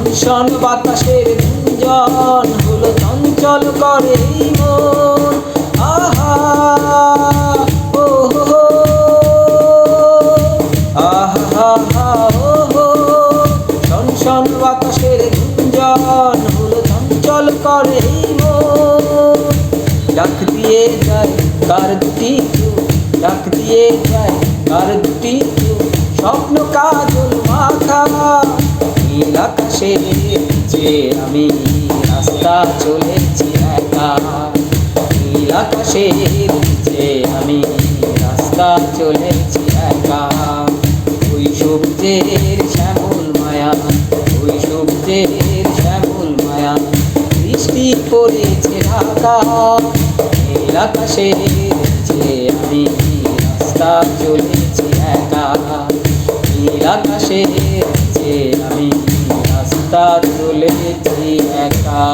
শনশন বাতাসের গুঞ্জন হলো চঞ্চল করে এই মন। আহা ও হো, আহা হা ও হো। শনশন বাতাসের গুঞ্জন হলো চঞ্চল করে এই মন। ডাক দিয়ে যায় কার দুটি চোখ, ডাক দিয়ে যায় কার দুটি চোখ, স্বপ্ন কাজল মাখা। নীল আকাশের নিচে আমি রাস্তা চলেছি একা, নীল আকাশের নিচে আমি রাস্তা চলেছি একা। ওই সূর্যের শ্যামল মায়া, ওই সূর্যের শ্যামল মায়া, বৃষ্টি পড়েছে ঢাকা। নীল আকাশের নিচে আমি রাস্তা চলেছি একা, নীল আকাশের নিচে আমি রাস্তা চলেছি একা।